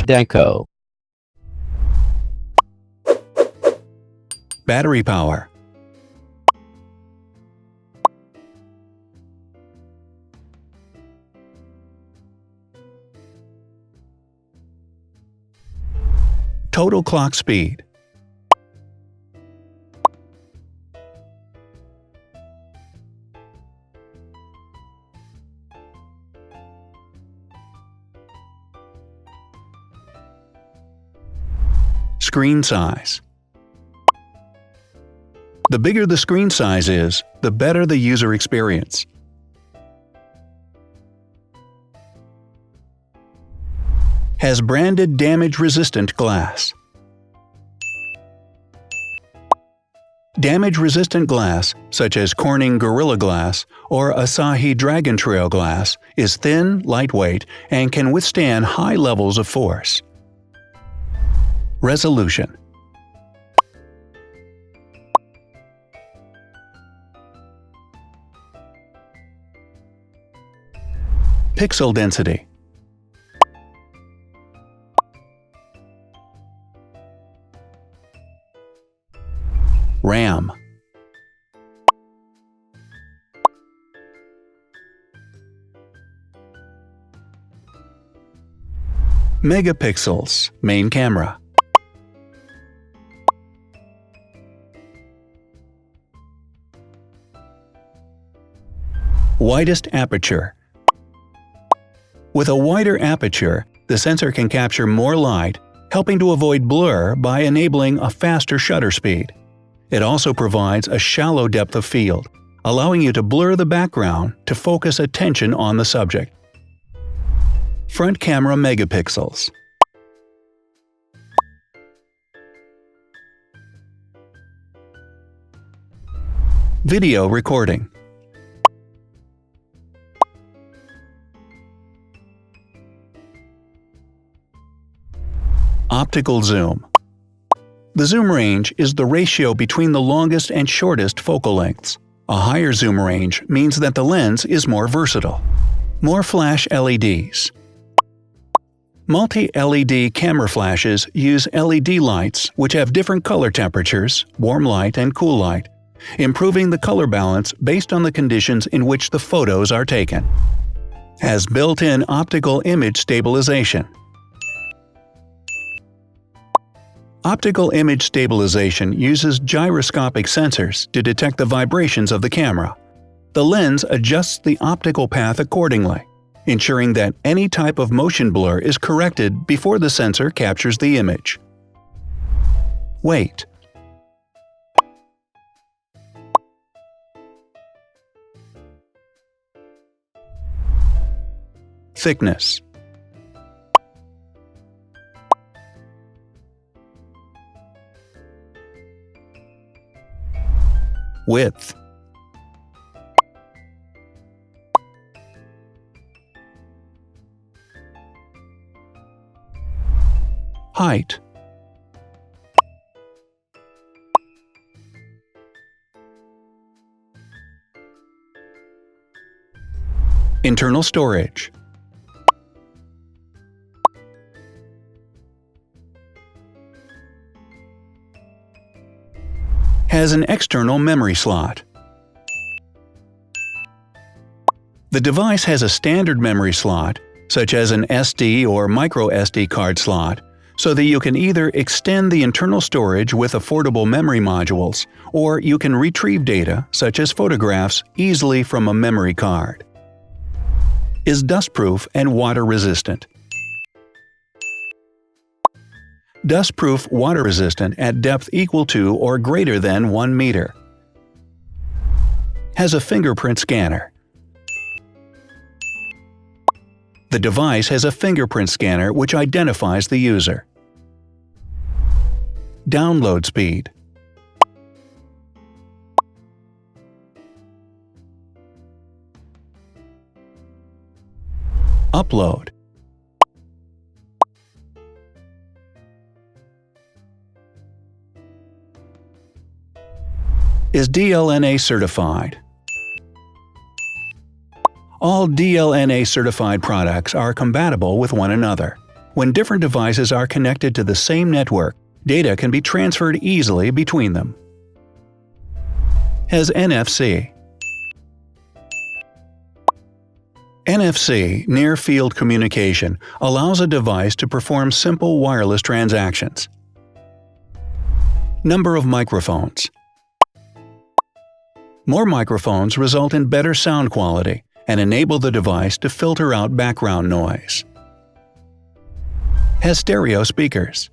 Zhdanko. Battery power. Total clock speed. Screen size. The bigger the screen size is, the better the user experience. Has branded damage-resistant glass. Damage-resistant glass, such as Corning Gorilla Glass or Asahi Dragon Trail glass, is thin, lightweight, and can withstand high levels of force. Resolution. Pixel density. RAM. Megapixels, main camera. Widest aperture. With a wider aperture, the sensor can capture more light, helping to avoid blur by enabling a faster shutter speed. It also provides a shallow depth of field, allowing you to blur the background to focus attention on the subject. Front camera megapixels. Video recording. Optical zoom. The zoom range is the ratio between the longest and shortest focal lengths. A higher zoom range means that the lens is more versatile. More flash LEDs. Multi-LED camera flashes use LED lights which have different color temperatures, warm light and cool light, improving the color balance based on the conditions in which the photos are taken. Has built-in optical image stabilization. Optical image stabilization uses gyroscopic sensors to detect the vibrations of the camera. The lens adjusts the optical path accordingly, ensuring that any type of motion blur is corrected before the sensor captures the image. Weight. Thickness. Width. Height. Internal storage. Has an external memory slot. The device has a standard memory slot, such as an SD or micro SD card slot, so that you can either extend the internal storage with affordable memory modules, or you can retrieve data, such as photographs, easily from a memory card. Is dustproof and water-resistant. Dustproof water-resistant at depth equal to or greater than 1 meter. Has a fingerprint scanner. The device has a fingerprint scanner which identifies the user. Download speed. Upload. Is DLNA certified. All DLNA certified products are compatible with one another. When different devices are connected to the same network, data can be transferred easily between them. Has NFC. NFC, Near Field Communication, allows a device to perform simple wireless transactions. Number of microphones. More microphones result in better sound quality and enable the device to filter out background noise. Has stereo speakers.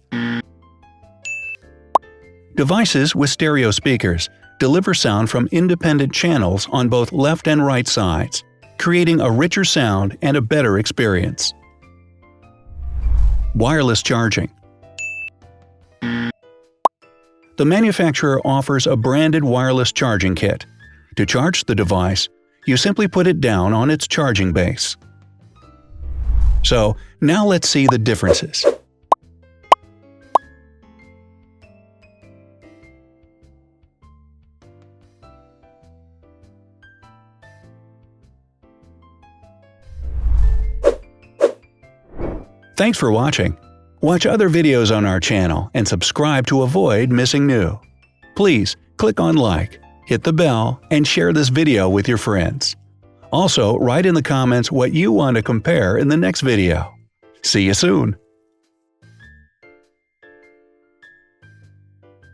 Devices with stereo speakers deliver sound from independent channels on both left and right sides, creating a richer sound and a better experience. Wireless charging. The manufacturer offers a branded wireless charging kit. To charge the device, you simply put it down on its charging base. So, now let's see the differences. Thanks for watching. Watch other videos on our channel and subscribe to avoid missing new. Please click on like, hit the bell, and share this video with your friends. Also, write in the comments what you want to compare in the next video. See you soon!